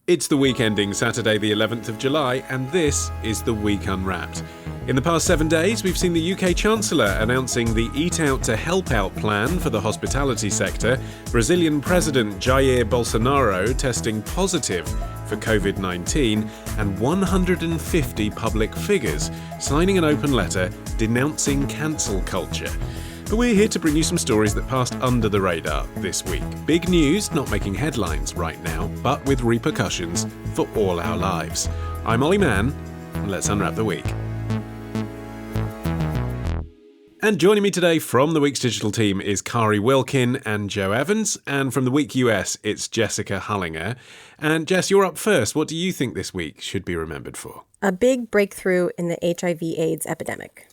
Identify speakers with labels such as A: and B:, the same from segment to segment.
A: It's the week ending Saturday the 11th of July, and this is The Week Unwrapped. In the past 7 days, we've seen the UK Chancellor announcing the Eat Out to Help Out plan for the hospitality sector, Brazilian President Jair Bolsonaro testing positive for COVID-19, and 150 public figures signing an open letter denouncing cancel culture. But we're here to bring you some stories that passed under the radar this week. Big news not making headlines right now, but with repercussions for all our lives. I'm Olly Mann, and let's unwrap the week. And joining me today from the Week's digital team is Kari Wilkin and Joe Evans, and from the Week US, it's Jessica Hullinger. And Jess, you're up first. What do you think this week should be remembered for?
B: A big breakthrough in the HIV/AIDS epidemic.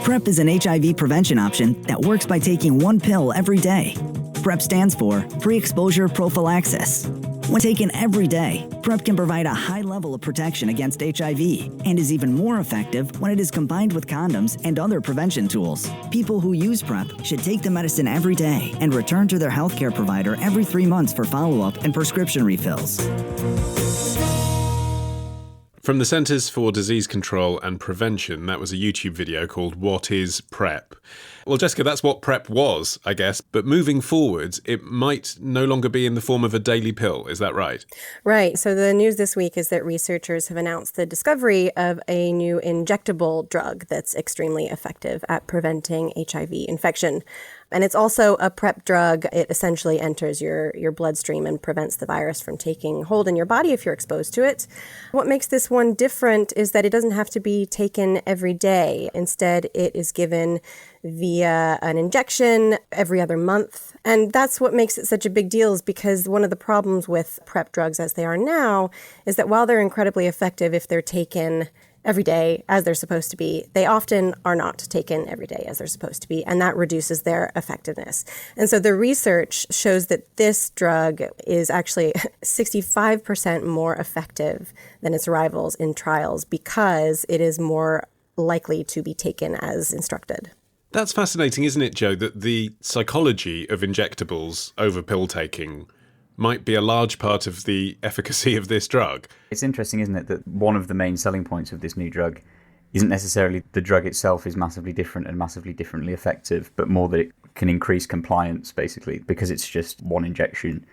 C: PrEP is an HIV prevention option that works by taking one pill every day. PrEP stands for pre-exposure prophylaxis. When taken every day, PrEP can provide a high level of protection against HIV and is even more effective when it is combined with condoms and other prevention tools. People who use PrEP should take the medicine every day and return to their healthcare provider every 3 months for follow-up and prescription refills.
A: From the Centers for Disease Control and Prevention, that was a YouTube video called What is PrEP? Well, Jessica, that's what PrEP was, I guess. But moving forwards, it might no longer be in the form of a daily pill. Is that right?
B: Right. So the news this week is that researchers have announced the discovery of a new injectable drug that's extremely effective at preventing HIV infection. And it's also a PrEP drug. It essentially enters your bloodstream and prevents the virus from taking hold in your body if you're exposed to it. What makes this one different is that it doesn't have to be taken every day. Instead, it is given via an injection every other month. And that's what makes it such a big deal, is because one of the problems with PrEP drugs as they are now is that while they're incredibly effective if they're taken every day as they're supposed to be, they often are not taken every day as they're supposed to be, and that reduces their effectiveness. And so the research shows that this drug is actually 65% more effective than its rivals in trials because it is more likely to be taken as instructed.
A: That's fascinating, isn't it, Joe, that the psychology of injectables over pill taking might be a large part of the efficacy of this drug.
D: It's interesting, isn't it, that one of the main selling points of this new drug isn't necessarily the drug itself is massively different and massively differently effective, but more that it can increase compliance, basically, because it's just one injection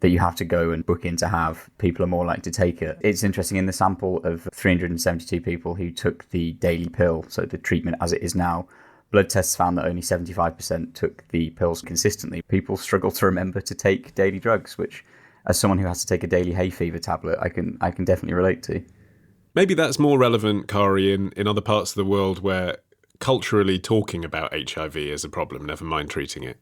D: that you have to go and book in to have. People are more likely to take it. It's interesting, in the sample of 372 people who took the daily pill, so the treatment as it is now, blood tests found that only 75% took the pills consistently. People struggle to remember to take daily drugs, which, as someone who has to take a daily hay fever tablet, I can definitely relate to.
A: Maybe that's more relevant, Kari, in other parts of the world where culturally talking about HIV is a problem, never mind treating it.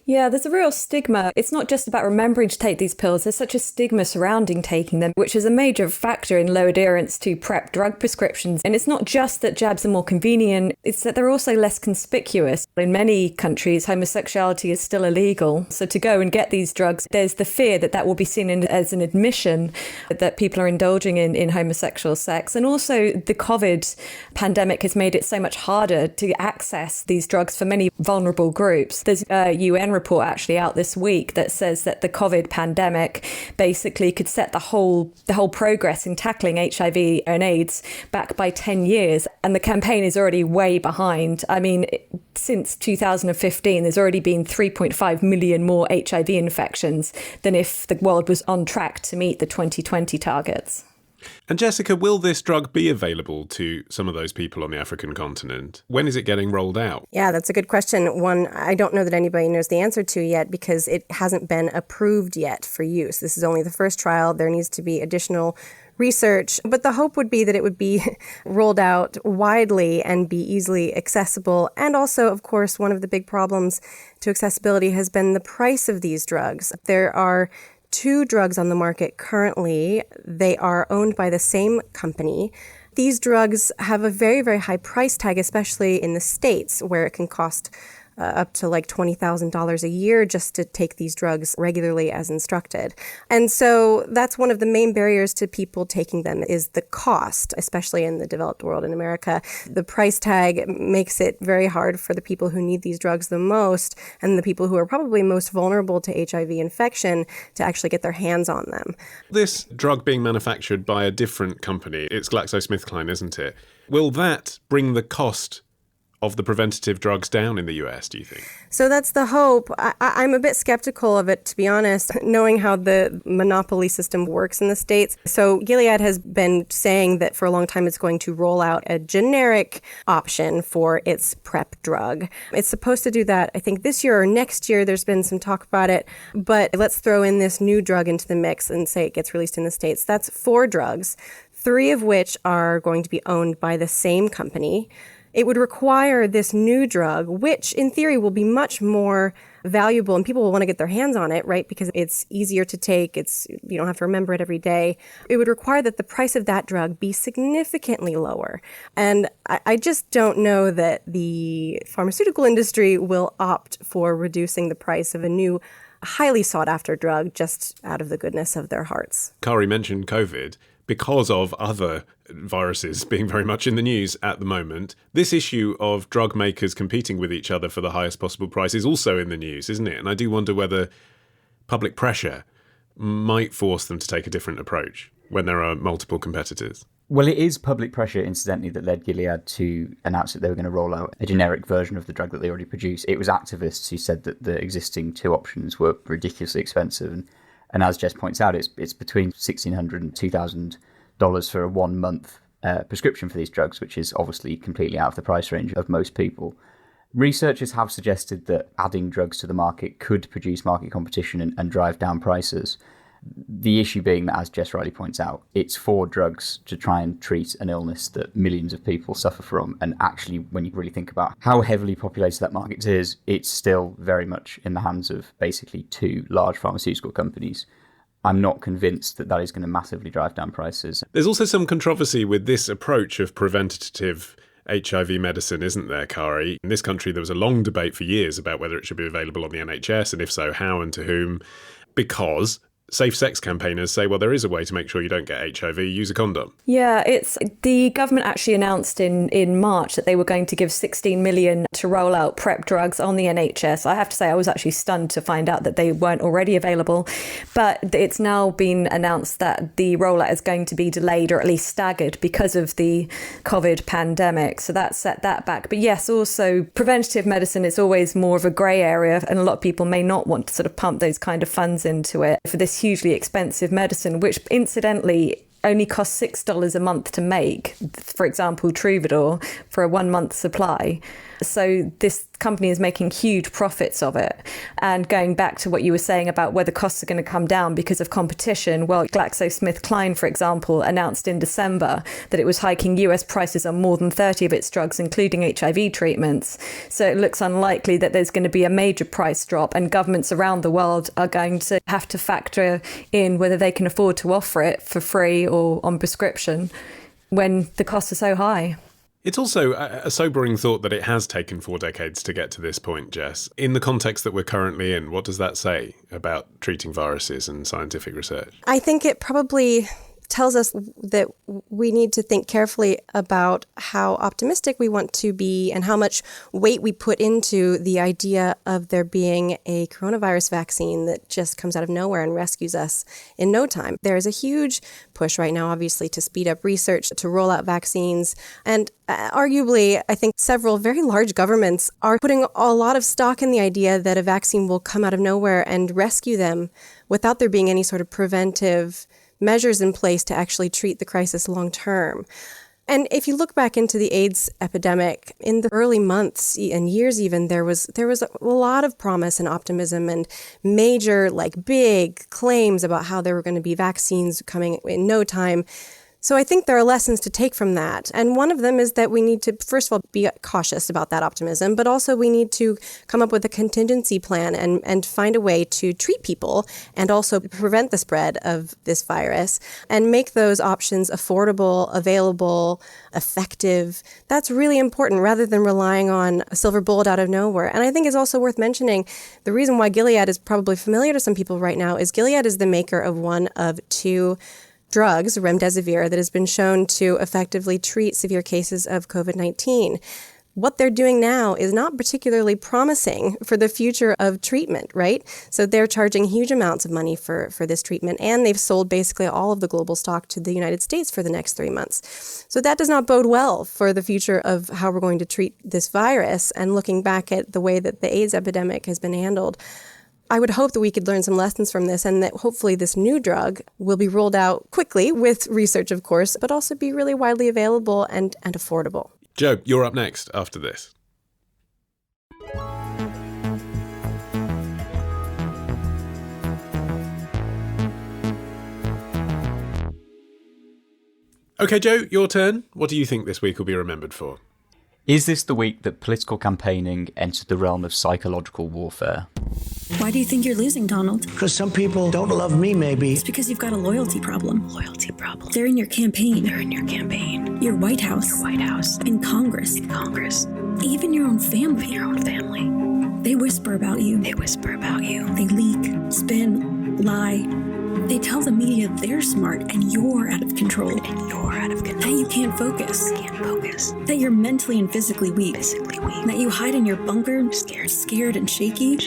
E: Yeah, there's a real stigma. It's not just about remembering to take these pills. There's such a stigma surrounding taking them, which is a major factor in low adherence to PrEP drug prescriptions. And it's not just that jabs are more convenient, it's that they're also less conspicuous. In many countries, homosexuality is still illegal. So to go and get these drugs, there's the fear that that will be seen as an admission that people are indulging in homosexual sex. And also the COVID pandemic has made it so much harder to access these drugs for many vulnerable groups. There's a UN report actually out this week that says that the COVID pandemic basically could set the whole progress in tackling HIV and AIDS back by 10 years. And the campaign is already way behind. I mean, since 2015, there's already been 3.5 million more HIV infections than if the world was on track to meet the 2020 targets.
A: And Jessica, will this drug be available to some of those people on the African continent? When is it getting rolled out?
B: Yeah, that's a good question. One I don't know that anybody knows the answer to yet because it hasn't been approved yet for use. This is only the first trial. There needs to be additional research, but the hope would be that it would be rolled out widely and be easily accessible. And also, of course, one of the big problems to accessibility has been the price of these drugs. There are 2 drugs on the market currently. They are owned by the same company. These drugs have a very, very high price tag, especially in the States, where it can cost up to like $20,000 a year just to take these drugs regularly as instructed. And so that's one of the main barriers to people taking them is the cost, especially in the developed world in America. The price tag makes it very hard for the people who need these drugs the most and the people who are probably most vulnerable to HIV infection to actually get their hands on them.
A: This drug being manufactured by a different company, it's GlaxoSmithKline, isn't it? Will that bring the cost of the preventative drugs down in the US, do you think?
B: So that's the hope. I'm a bit skeptical of it, to be honest, knowing how the monopoly system works in the States. So Gilead has been saying that for a long time it's going to roll out a generic option for its PrEP drug. It's supposed to do that, I think, this year or next year. There's been some talk about it. But let's throw in this new drug into the mix and say it gets released in the States. That's 4 drugs, 3 of which are going to be owned by the same company. It would require this new drug, which in theory will be much more valuable and people will want to get their hands on it, right? Because it's easier to take. You don't have to remember it every day. It would require that the price of that drug be significantly lower. And I just don't know that the pharmaceutical industry will opt for reducing the price of a new highly sought after drug just out of the goodness of their hearts.
A: Kari mentioned COVID. Because of other viruses being very much in the news at the moment, this issue of drug makers competing with each other for the highest possible price is also in the news, isn't it? And I do wonder whether public pressure might force them to take a different approach when there are multiple competitors.
D: Well, it is public pressure, incidentally, that led Gilead to announce that they were going to roll out a generic version of the drug that they already produce. It was activists who said that the existing 2 options were ridiculously expensive. And as Jess points out, it's between $1,600 and $2,000 for a 1-month prescription for these drugs, which is obviously completely out of the price range of most people. Researchers have suggested that adding drugs to the market could produce market competition and drive down prices. The issue being that, as Jess rightly points out, it's 4 drugs to try and treat an illness that millions of people suffer from. And actually, when you really think about how heavily populated that market is, it's still very much in the hands of basically 2 large pharmaceutical companies. I'm not convinced that is going to massively drive down prices.
A: There's also some controversy with this approach of preventative HIV medicine, isn't there, Kari? In this country, there was a long debate for years about whether it should be available on the NHS, and if so, how and to whom, because safe sex campaigners say, well, there is a way to make sure you don't get HIV, use a condom.
E: Yeah, it's the government actually announced in March that they were going to give 16 million to roll out PrEP drugs on the NHS. I have to say I was actually stunned to find out that they weren't already available, but it's now been announced that the rollout is going to be delayed or at least staggered because of the COVID pandemic. So that set that back. But yes, also preventative medicine is always more of a grey area, and a lot of people may not want to sort of pump those kind of funds into it for this hugely expensive medicine, which incidentally only costs $6 a month to make. For example, Troubadour for a 1-month supply. So this company is making huge profits of it. And going back to what you were saying about whether costs are going to come down because of competition, well, GlaxoSmithKline, for example, announced in December that it was hiking US prices on more than 30 of its drugs, including HIV treatments. So it looks unlikely that there's going to be a major price drop, and governments around the world are going to have to factor in whether they can afford to offer it for free or on prescription when the costs are so high.
A: It's also a sobering thought that it has taken 4 decades to get to this point, Jess. In the context that we're currently in, what does that say about treating viruses and scientific research?
B: I think it probably tells us that we need to think carefully about how optimistic we want to be and how much weight we put into the idea of there being a coronavirus vaccine that just comes out of nowhere and rescues us in no time. There is a huge push right now, obviously, to speed up research, to roll out vaccines. And arguably, I think several very large governments are putting a lot of stock in the idea that a vaccine will come out of nowhere and rescue them without there being any sort of preventive measures in place to actually treat the crisis long term. And if you look back into the AIDS epidemic, in the early months and years even, there was a lot of promise and optimism and major, big claims about how there were going to be vaccines coming in no time. So I think there are lessons to take from that. And one of them is that we need to, first of all, be cautious about that optimism, but also we need to come up with a contingency plan and find a way to treat people and also prevent the spread of this virus and make those options affordable, available, effective. That's really important rather than relying on a silver bullet out of nowhere. And I think it's also worth mentioning the reason why Gilead is probably familiar to some people right now is Gilead is the maker of one of two drugs, remdesivir, that has been shown to effectively treat severe cases of COVID-19. What they're doing now is not particularly promising for the future of treatment, right? So they're charging huge amounts of money for this treatment, and they've sold basically all of the global stock to the United States for the next 3 months. So that does not bode well for the future of how we're going to treat this virus. And looking back at the way that the AIDS epidemic has been handled, I would hope that we could learn some lessons from this and that hopefully this new drug will be rolled out quickly with research, of course, but also be really widely available and affordable.
A: Joe, you're up next after this. Okay, Joe, your turn. What do you think this week will be remembered for?
D: Is this the week that political campaigning entered the realm of psychological warfare?
F: Why do you think you're losing, Donald?
G: Because some people don't love me, maybe.
F: It's because you've got a loyalty problem.
H: Loyalty problem.
F: They're in your campaign.
H: They're in your campaign.
F: Your White House.
H: Your White House.
F: In Congress.
H: In Congress.
F: Even your own family.
H: Your own family.
F: They whisper about you.
H: They whisper about you.
F: They leak, spin, lie. They tell the media they're smart and you're out of control.
H: And you're out of control.
F: That you can't focus.
H: Can't focus.
F: That you're mentally and physically weak.
H: Physically weak.
F: That you hide in your bunker.
H: Scared
F: and shaky.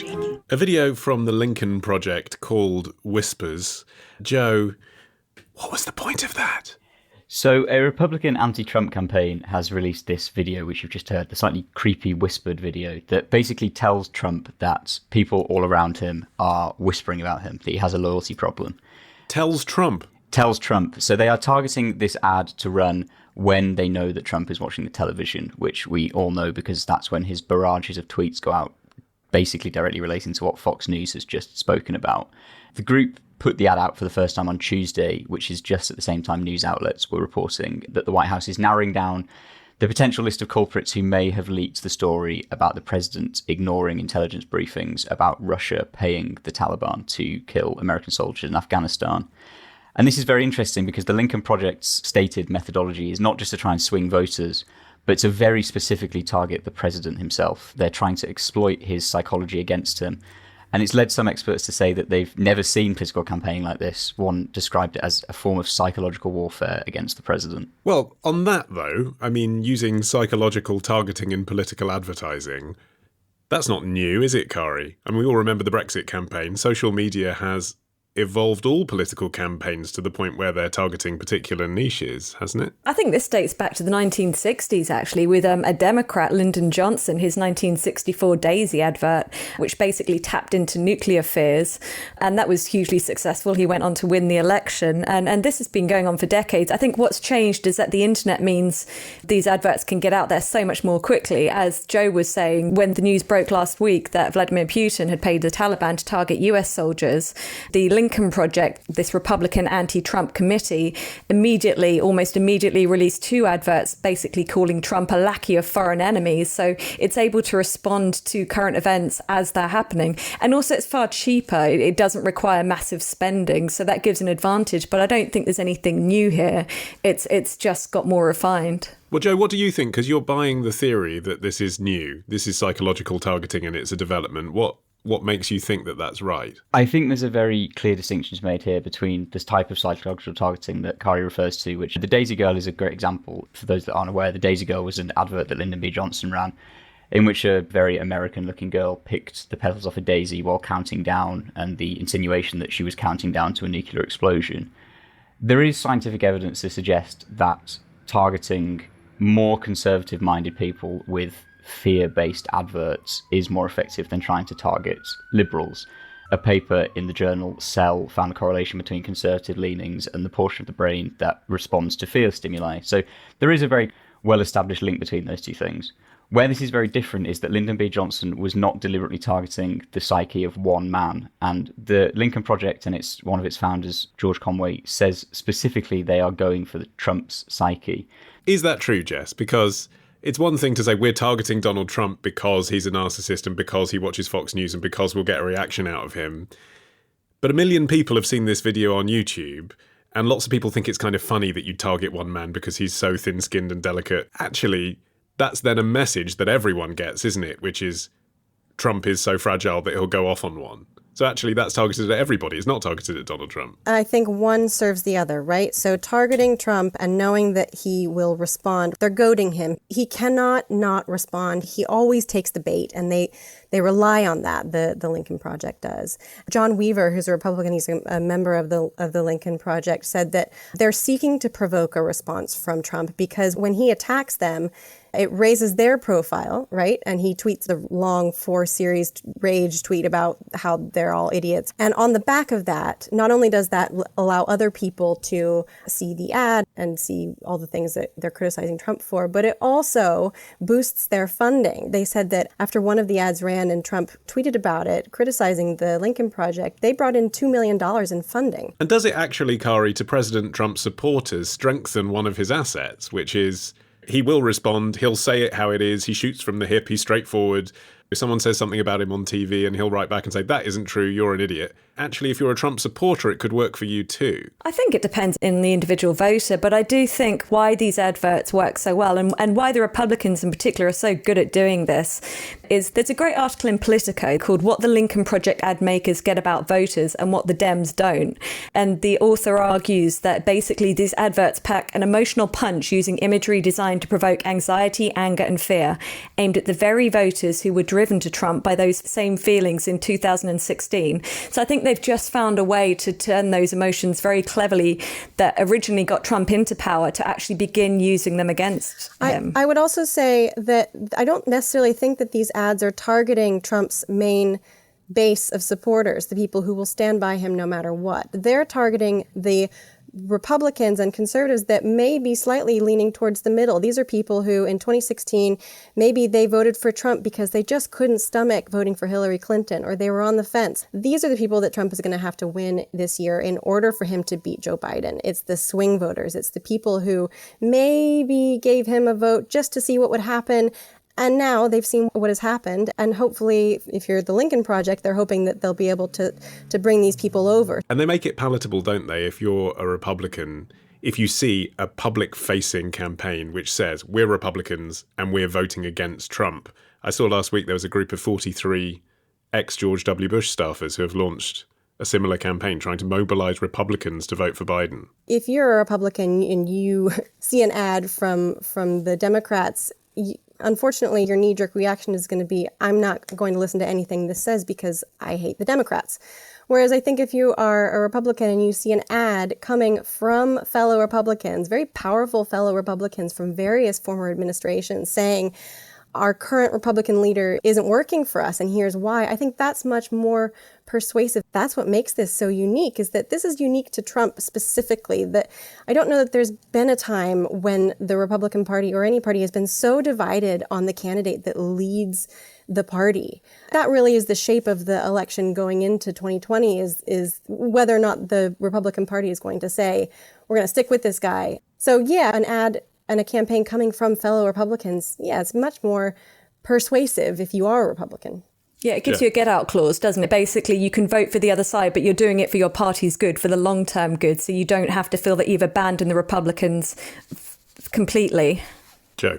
A: A video from the Lincoln Project called Whispers. Joe, what was the point of that?
D: So a Republican anti-Trump campaign has released this video, which you've just heard, the slightly creepy whispered video that basically tells Trump that people all around him are whispering about him, that he has a loyalty problem.
A: Tells Trump?
D: Tells Trump. So they are targeting this ad to run when they know that Trump is watching the television, which we all know because that's when his barrages of tweets go out, basically directly relating to what Fox News has just spoken about. The group put the ad out for the first time on Tuesday, which is just at the same time news outlets were reporting that the White House is narrowing down the potential list of culprits who may have leaked the story about the president ignoring intelligence briefings about Russia paying the Taliban to kill American soldiers in Afghanistan. And this is very interesting because the Lincoln Project's stated methodology is not just to try and swing voters, but to very specifically target the president himself. They're trying to exploit his psychology against him. And it's led some experts to say that they've never seen political campaigning like this. One described it as a form of psychological warfare against the president.
A: Well, on that, though, I mean, using psychological targeting in political advertising, that's not new, is it, Kari? I mean, we all remember the Brexit campaign. Social media has evolved all political campaigns to the point where they're targeting particular niches, hasn't it?
E: I think this dates back to the 1960s, actually, with a Democrat, Lyndon Johnson, his 1964 Daisy advert, which basically tapped into nuclear fears. And that was hugely successful. He went on to win the election. And this has been going on for decades. I think what's changed is that the internet means these adverts can get out there so much more quickly. As Joe was saying, when the news broke last week that Vladimir Putin had paid the Taliban to target US soldiers, the Lincoln Project, this Republican anti-Trump committee, almost immediately released two adverts basically calling Trump a lackey of foreign enemies. So it's able to respond to current events as they're happening. And also it's far cheaper. It doesn't require massive spending. So that gives an advantage. But I don't think there's anything new here. It's just got more refined.
A: Well, Joe, what do you think? Because you're buying the theory that this is new. This is psychological targeting and it's a development. What makes you think that that's right?
D: I think there's a very clear distinction to be made here between this type of psychological targeting that Kari refers to, which the Daisy Girl is a great example. For those that aren't aware, the Daisy Girl was an advert that Lyndon B. Johnson ran, in which a very American-looking girl picked the petals off a daisy while counting down, and the insinuation that she was counting down to a nuclear explosion. There is scientific evidence to suggest that targeting more conservative-minded people with fear-based adverts is more effective than trying to target liberals. A paper in the journal Cell found a correlation between conservative leanings and the portion of the brain that responds to fear stimuli. So there is a very well-established link between those two things. Where this is very different is that Lyndon B. Johnson was not deliberately targeting the psyche of one man. And the Lincoln Project and one of its founders, George Conway, says specifically they are going for the Trump's psyche.
A: Is that true, Jess? Because it's one thing to say we're targeting Donald Trump because he's a narcissist and because he watches Fox News and because we'll get a reaction out of him. But 1 million people have seen this video on YouTube, and lots of people think it's kind of funny that you target one man because he's so thin-skinned and delicate. Actually, that's then a message that everyone gets, isn't it? Which is Trump is so fragile that he'll go off on one. So actually that's targeted at everybody. It's not targeted at Donald Trump.
B: I think one serves the other, right? So targeting Trump and knowing that he will respond, they're goading him. He cannot not respond. He always takes the bait, and they rely on that, the Lincoln Project does. John Weaver, who's a Republican, he's a member of the Lincoln Project, said that they're seeking to provoke a response from Trump because when he attacks them, it raises their profile, right? And he tweets a long 4-series rage tweet about how they're all idiots. And on the back of that, not only does that allow other people to see the ad and see all the things that they're criticizing Trump for, but it also boosts their funding. They said that after one of the ads ran and Trump tweeted about it, criticizing the Lincoln Project, they brought in $2 million in funding.
A: And does it actually, Kari, to President Trump's supporters, strengthen one of his assets, which is he will respond, he'll say it how it is, he shoots from the hip, he's straightforward. If someone says something about him on TV and he'll write back and say, that isn't true, you're an idiot. Actually, if you're a Trump supporter, it could work for you too.
E: I think it depends on the individual voter, but I do think why these adverts work so well and why the Republicans in particular are so good at doing this is there's a great article in Politico called What the Lincoln Project Ad Makers Get About Voters and What the Dems Don't. And the author argues that basically these adverts pack an emotional punch using imagery designed to provoke anxiety, anger and fear, aimed at the very voters who were driven to Trump by those same feelings in 2016. So I think they've just found a way to turn those emotions very cleverly that originally got Trump into power to actually begin using them against him.
B: I would also say that I don't necessarily think that these ads are targeting Trump's main base of supporters, the people who will stand by him no matter what. They're targeting the Republicans and conservatives that may be slightly leaning towards the middle. These are people who in 2016, maybe they voted for Trump because they just couldn't stomach voting for Hillary Clinton, or they were on the fence. These are the people that Trump is going to have to win this year in order for him to beat Joe Biden. It's the swing voters. It's the people who maybe gave him a vote just to see what would happen. And now they've seen what has happened. And hopefully, if you're the Lincoln Project, they're hoping that they'll be able to bring these people over.
A: And they make it palatable, don't they? If you're a Republican, if you see a public-facing campaign which says, we're Republicans and we're voting against Trump. I saw last week there was a group of 43 ex-George W. Bush staffers who have launched a similar campaign trying to mobilize Republicans to vote for Biden.
B: If you're a Republican and you see an ad from the Democrats, unfortunately, your knee-jerk reaction is going to be, I'm not going to listen to anything this says because I hate the Democrats. Whereas I think if you are a Republican and you see an ad coming from fellow Republicans, very powerful fellow Republicans from various former administrations saying, our current Republican leader isn't working for us, and here's why. I think that's much more persuasive. That's what makes this so unique, is that this is unique to Trump specifically. That I don't know that there's been a time when the Republican Party or any party has been so divided on the candidate that leads the party. That really is the shape of the election going into 2020, is whether or not the Republican Party is going to say, we're going to stick with this guy. So yeah, an ad and a campaign coming from fellow Republicans, yeah, it's much more persuasive if you are a Republican.
E: Yeah, it gives you a get-out clause, doesn't it? Basically, you can vote for the other side, but you're doing it for your party's good, for the long-term good, so you don't have to feel that you've abandoned the Republicans completely.
A: Joe?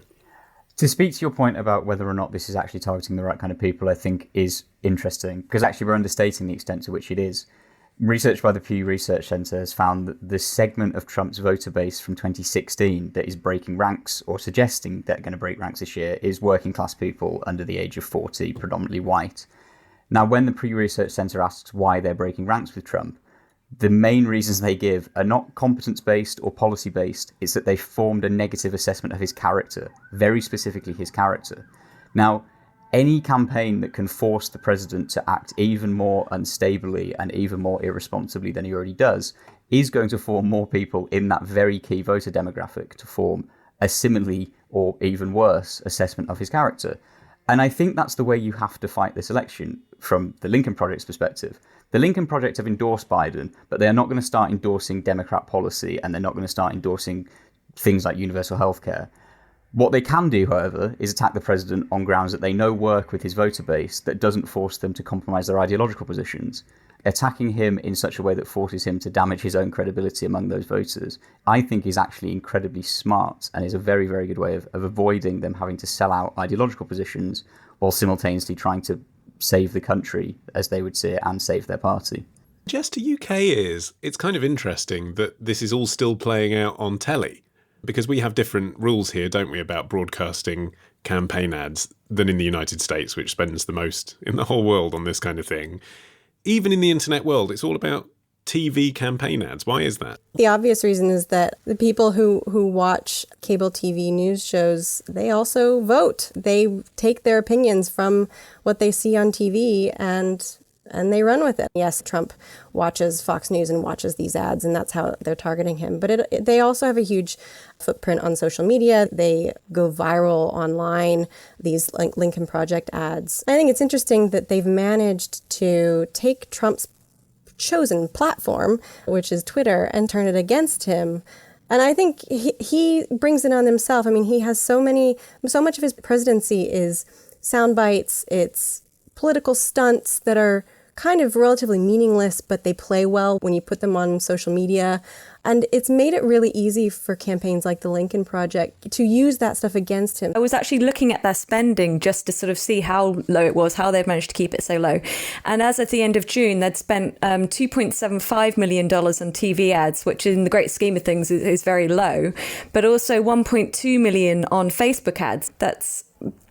D: To speak to your point about whether or not this is actually targeting the right kind of people, I think is interesting, because actually we're understating the extent to which it is. Research by the Pew Research Center has found that the segment of Trump's voter base from 2016 that is breaking ranks or suggesting they're going to break ranks this year is working class people under the age of 40, predominantly white. Now, when the Pew Research Center asks why they're breaking ranks with Trump, the main reasons they give are not competence-based or policy-based. It's that they formed a negative assessment of his character, very specifically his character. Now, any campaign that can force the president to act even more unstably and even more irresponsibly than he already does is going to form more people in that very key voter demographic to form a similarly or even worse, assessment of his character. And I think that's the way you have to fight this election from the Lincoln Project's perspective. The Lincoln Project have endorsed Biden, but they are not going to start endorsing Democrat policy, and they're not going to start endorsing things like universal healthcare. What they can do, however, is attack the president on grounds that they know work with his voter base that doesn't force them to compromise their ideological positions. Attacking him in such a way that forces him to damage his own credibility among those voters, I think is actually incredibly smart and is a very, very good way of avoiding them having to sell out ideological positions while simultaneously trying to save the country, as they would say it, and save their party.
A: Just to UK ears, it's kind of interesting that this is all still playing out on telly, because we have different rules here, don't we, about broadcasting campaign ads than in the United States, which spends the most in the whole world on this kind of thing. Even in the internet world, it's all about TV campaign ads. Why is that?
B: The obvious reason is that the people who watch cable TV news shows, they also vote. They take their opinions from what they see on TV and they run with it. Yes, Trump watches Fox News and watches these ads, and that's how they're targeting him. But they also have a huge footprint on social media. They go viral online, these Lincoln Project ads. I think it's interesting that they've managed to take Trump's chosen platform, which is Twitter, and turn it against him. And I think he brings it on himself. I mean, he has so much of his presidency is sound bites. It's political stunts that are kind of relatively meaningless, but they play well when you put them on social media. And it's made it really easy for campaigns like the Lincoln Project to use that stuff against him.
E: I was actually looking at their spending just to sort of see how low it was, how they've managed to keep it so low. And as at the end of June, they'd spent $2.75 million on TV ads, which in the great scheme of things is very low, but also $1.2 million on Facebook ads.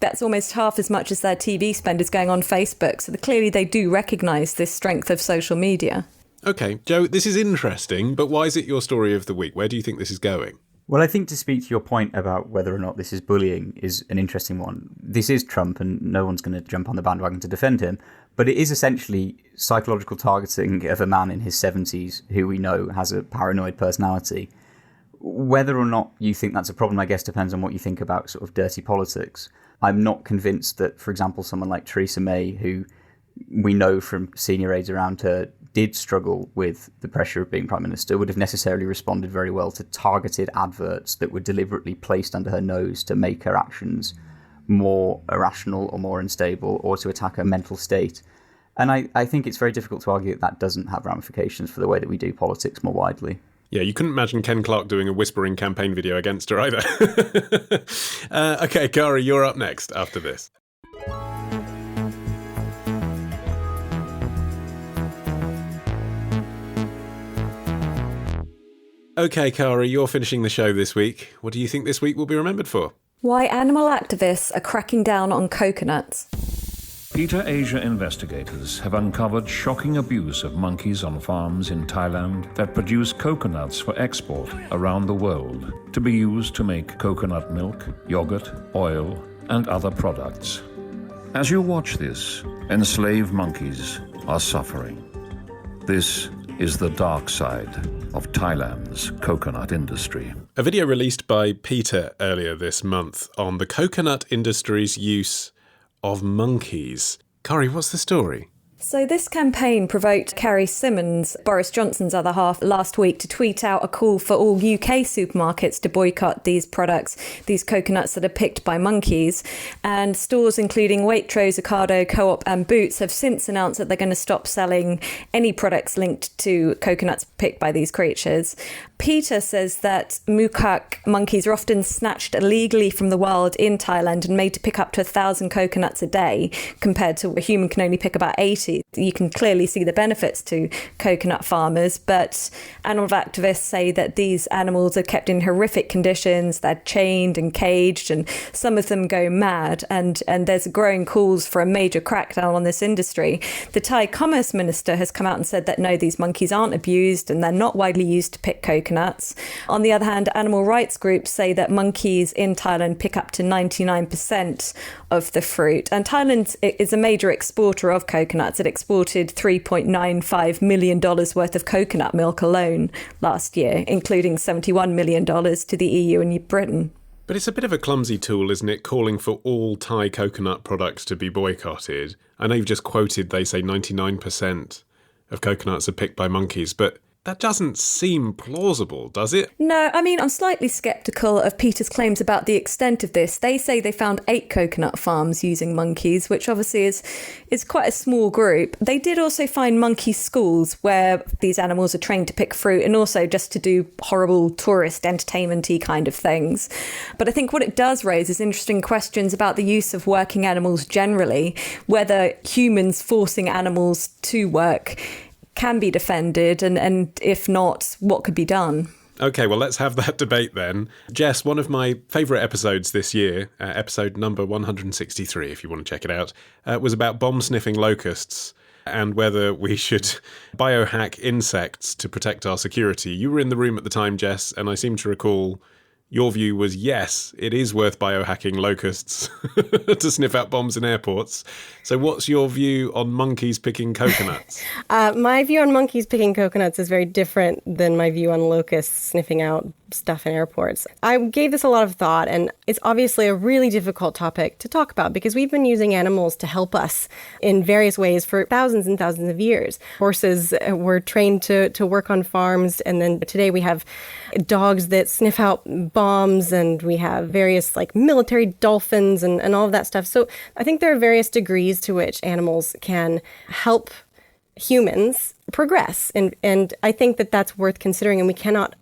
E: That's almost half as much as their TV spend is going on Facebook. So clearly they do recognise this strength of social media.
A: OK, Joe, this is interesting, but why is it your story of the week? Where do you think this is going?
D: Well, I think to speak to your point about whether or not this is bullying is an interesting one. This is Trump, and no one's going to jump on the bandwagon to defend him. But it is essentially psychological targeting of a man in his 70s who we know has a paranoid personality. Whether or not you think that's a problem, I guess, depends on what you think about sort of dirty politics. I'm not convinced that, for example, someone like Theresa May, who we know from senior aides around her did struggle with the pressure of being Prime Minister, would have necessarily responded very well to targeted adverts that were deliberately placed under her nose to make her actions more irrational or more unstable, or to attack her mental state. And I think it's very difficult to argue that that doesn't have ramifications for the way that we do politics more widely.
A: Yeah, you couldn't imagine Ken Clarke doing a whispering campaign video against her either. OK, Kari, you're up next after this. OK, Kari, you're finishing the show this week. What do you think this week will be remembered for?
E: Why animal activists are cracking down on coconuts.
I: Peter Asia investigators have uncovered shocking abuse of monkeys on farms in Thailand that produce coconuts for export around the world to be used to make coconut milk, yogurt, oil, and other products. As you watch this, enslaved monkeys are suffering. This is the dark side of Thailand's coconut industry.
A: A video released by Peter earlier this month on the coconut industry's use of monkeys. Kari, what's the story?
E: So this campaign provoked Carrie Symonds, Boris Johnson's other half, last week to tweet out a call for all UK supermarkets to boycott these products, these coconuts that are picked by monkeys. And stores including Waitrose, Ocado, Co-op and Boots have since announced that they're going to stop selling any products linked to coconuts picked by these creatures. Peter says that macaque monkeys are often snatched illegally from the wild in Thailand and made to pick up to 1,000 coconuts a day, compared to a human can only pick about 80. You can clearly see the benefits to coconut farmers, but animal activists say that these animals are kept in horrific conditions. They're chained and caged, and some of them go mad. And there's growing calls for a major crackdown on this industry. The Thai Commerce Minister has come out and said that no, these monkeys aren't abused and they're not widely used to pick coconuts. On the other hand, animal rights groups say that monkeys in Thailand pick up to 99% of the fruit. And Thailand is a major exporter of coconuts. It exported $3.95 million worth of coconut milk alone last year, including $71 million to the EU and Britain.
A: But it's a bit of a clumsy tool, isn't it, calling for all Thai coconut products to be boycotted? I know you've just quoted, they say 99% of coconuts are picked by monkeys, but that doesn't seem plausible, does it?
E: No, I mean, I'm slightly sceptical of Peter's claims about the extent of this. They say they found 8 coconut farms using monkeys, which obviously is quite a small group. They did also find monkey schools where these animals are trained to pick fruit and also just to do horrible tourist entertainment-y kind of things. But I think what it does raise is interesting questions about the use of working animals generally, whether humans forcing animals to work can be defended, and if not, what could be done?
A: OK, well, let's have that debate then. Jess, one of my favourite episodes this year, episode number 163, if you want to check it out, was about bomb-sniffing locusts and whether we should biohack insects to protect our security. You were in the room at the time, Jess, and I seem to recall your view was, yes, it is worth biohacking locusts to sniff out bombs in airports. So what's your view on monkeys picking coconuts?
B: My view on monkeys picking coconuts is very different than my view on locusts sniffing out stuff in airports. I gave this a lot of thought, and it's obviously a really difficult topic to talk about because we've been using animals to help us in various ways for thousands and thousands of years. Horses were trained to work on farms, and then today we have dogs that sniff out bombs, and we have various like military dolphins and all of that stuff. So I think there are various degrees to which animals can help humans progress. And I think that that's worth considering, and we cannot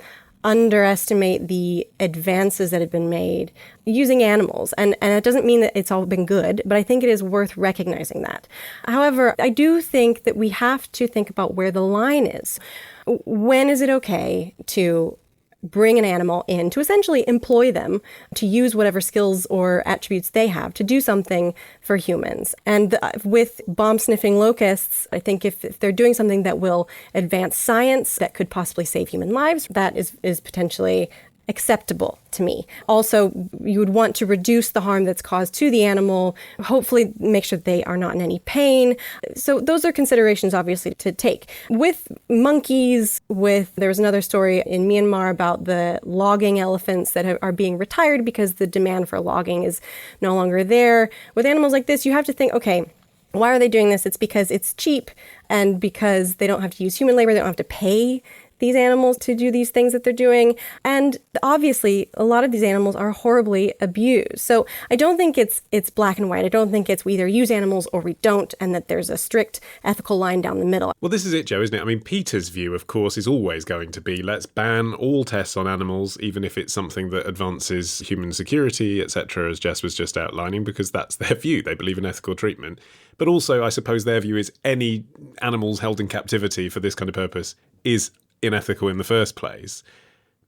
B: underestimate the advances that have been made using animals. And it doesn't mean that it's all been good, but I think it is worth recognizing that. However, I do think that we have to think about where the line is. When is it okay to bring an animal in, to essentially employ them to use whatever skills or attributes they have to do something for humans? And with bomb-sniffing locusts, I think if they're doing something that will advance science, that could possibly save human lives, that is potentially acceptable to me. Also, you would want to reduce the harm that's caused to the animal, hopefully make sure they are not in any pain. So those are considerations, obviously, to take. With monkeys, there was another story in Myanmar about the logging elephants that are being retired because the demand for logging is no longer there. With animals like this, you have to think, okay, why are they doing this? It's because it's cheap and because they don't have to use human labor, they don't have to pay these animals to do these things that they're doing. And obviously, a lot of these animals are horribly abused. So I don't think it's black and white. I don't think it's we either use animals or we don't, and that there's a strict ethical line down the middle.
A: Well, this is it, Joe, isn't it? I mean, Peter's view, of course, is always going to be let's ban all tests on animals, even if it's something that advances human security, etc., as Jess was just outlining, because that's their view. They believe in ethical treatment. But also, I suppose their view is any animals held in captivity for this kind of purpose is unethical in the first place.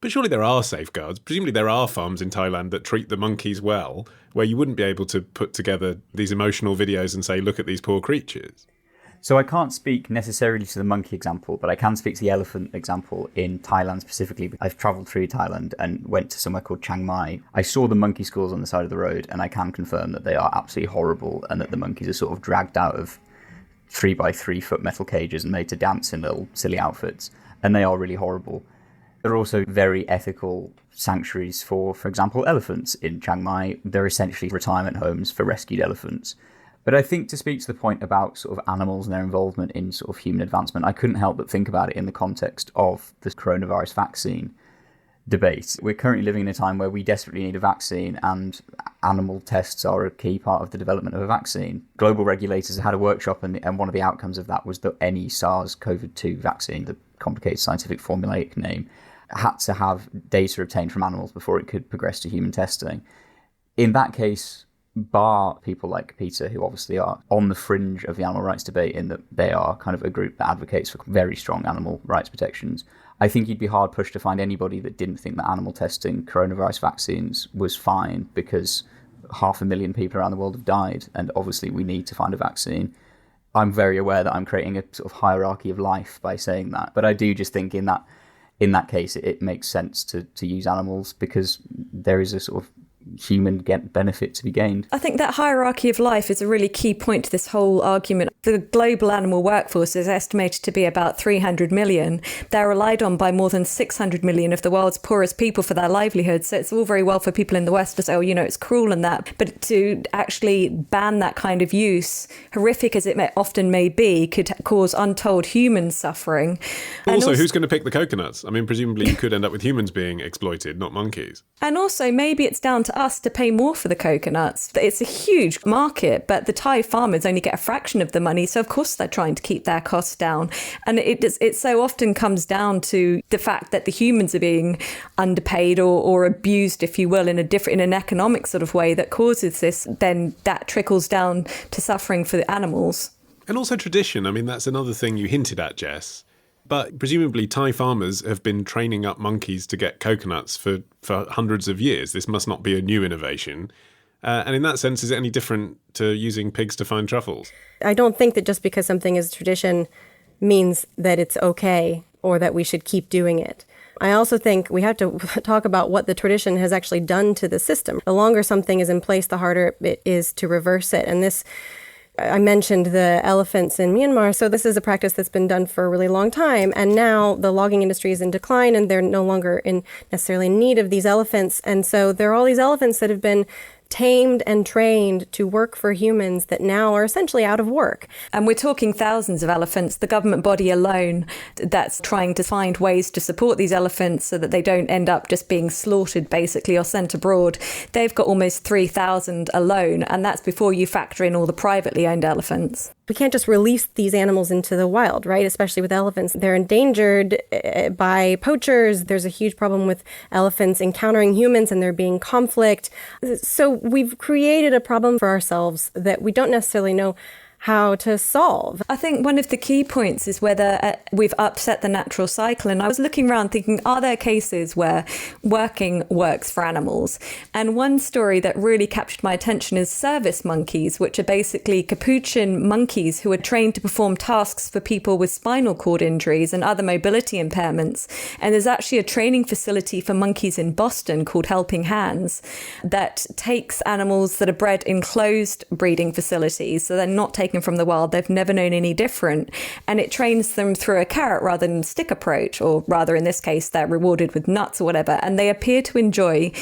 A: But surely there are safeguards. Presumably there are farms in Thailand that treat the monkeys well, where you wouldn't be able to put together these emotional videos and say, look at these poor creatures.
D: So I can't speak necessarily to the monkey example, but I can speak to the elephant example in Thailand specifically. I've travelled through Thailand and went to somewhere called Chiang Mai. I saw the monkey schools on the side of the road, and I can confirm that they are absolutely horrible and that the monkeys are sort of dragged out of 3x3 foot metal cages and made to dance in little silly outfits. And they are really horrible. There are also very ethical sanctuaries for example, elephants in Chiang Mai. They're essentially retirement homes for rescued elephants. But I think to speak to the point about sort of animals and their involvement in sort of human advancement, I couldn't help but think about it in the context of the coronavirus vaccine debate. We're currently living in a time where we desperately need a vaccine, and animal tests are a key part of the development of a vaccine. Global regulators had a workshop, and one of the outcomes of that was that any SARS-CoV-2 vaccine, the complicated scientific formulaic name, had to have data obtained from animals before it could progress to human testing. In that case, bar people like Peter, who obviously are on the fringe of the animal rights debate in that they are kind of a group that advocates for very strong animal rights protections, I think you'd be hard pushed to find anybody that didn't think that animal testing coronavirus vaccines was fine, because 500,000 people around the world have died, and obviously we need to find a vaccine. I'm very aware that I'm creating a sort of hierarchy of life by saying that, but I do just think in that case it makes sense to use animals because there is a sort of human benefit to be gained.
E: I think that hierarchy of life is a really key point to this whole argument. The global animal workforce is estimated to be about 300 million. They're relied on by more than 600 million of the world's poorest people for their livelihoods. So it's all very well for people in the West to say, oh, it's cruel and that. But to actually ban that kind of use, horrific as it often may be, could cause untold human suffering.
A: Also, who's going to pick the coconuts? I mean, presumably you could end up with humans being exploited, not monkeys.
E: And also, maybe it's down to us to pay more for the coconuts. It's a huge market, but the Thai farmers only get a fraction of the money. So, of course, they're trying to keep their costs down. And it so often comes down to the fact that the humans are being underpaid or abused, if you will, in an economic sort of way that causes this. Then that trickles down to suffering for the animals.
A: And also tradition. I mean, that's another thing you hinted at, Jess. But presumably Thai farmers have been training up monkeys to get coconuts for hundreds of years. This must not be a new innovation. And in that sense, is it any different to using pigs to find truffles?
B: I don't think that just because something is tradition means that it's okay or that we should keep doing it. I also think we have to talk about what the tradition has actually done to the system. The longer something is in place, the harder it is to reverse it. And this, I mentioned the elephants in Myanmar. So this is a practice that's been done for a really long time. And now the logging industry is in decline and they're no longer necessarily in need of these elephants. And so there are all these elephants that have been tamed and trained to work for humans that now are essentially out of work.
E: And we're talking thousands of elephants. The government body alone that's trying to find ways to support these elephants so that they don't end up just being slaughtered basically or sent abroad. They've got almost 3,000 alone, and that's before you factor in all the privately owned elephants.
B: We can't just release these animals into the wild, right? Especially with elephants. They're endangered by poachers. There's a huge problem with elephants encountering humans and there being conflict. So we've created a problem for ourselves that we don't necessarily know how to solve.
E: I think one of the key points is whether we've upset the natural cycle. And I was looking around thinking, are there cases where working works for animals? And one story that really captured my attention is service monkeys, which are basically capuchin monkeys who are trained to perform tasks for people with spinal cord injuries and other mobility impairments. And there's actually a training facility for monkeys in Boston called Helping Hands that takes animals that are bred in closed breeding facilities. So they're not taken from the wild. They've never known any different. And it trains them through a carrot rather than stick approach, or rather in this case, they're rewarded with nuts or whatever. And they appear to enjoy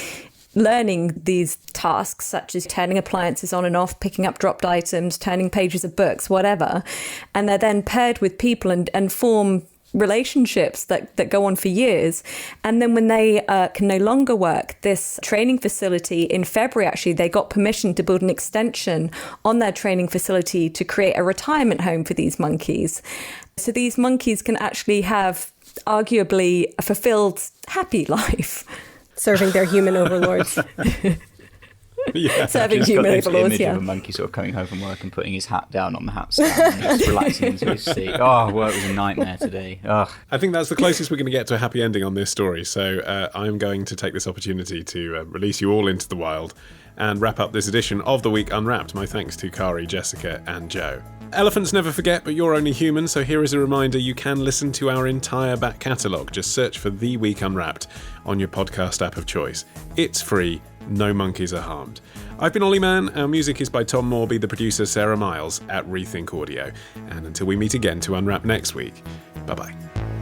E: learning these tasks, such as turning appliances on and off, picking up dropped items, turning pages of books, whatever. And they're then paired with people and form relationships that go on for years. And then when they can no longer work, this training facility in February, actually, they got permission to build an extension on their training facility to create a retirement home for these monkeys. So these monkeys can actually have arguably a fulfilled, happy life.
B: Serving their human overlords.
A: Yeah.
E: Serving
D: Just
E: human
D: got this
E: overlords,
D: image
E: yeah.
D: of a monkey sort of coming home from work and putting his hat down on the hat stand and just relaxing into his seat. Oh, work was a nightmare today. Ugh.
A: I think that's the closest we're going to get to a happy ending on this story. So I'm going to take this opportunity to release you all into the wild and wrap up this edition of The Week Unwrapped. My thanks to Kari, Jessica and Joe. Elephants never forget, but you're only human, so here is a reminder you can listen to our entire back catalogue. Just search for The Week Unwrapped on your podcast app of choice. It's free, no monkeys are harmed. I've been Olly Mann, our music is by Tom Morby, the producer Sarah Miles at Rethink Audio. And until we meet again to unwrap next week, bye-bye.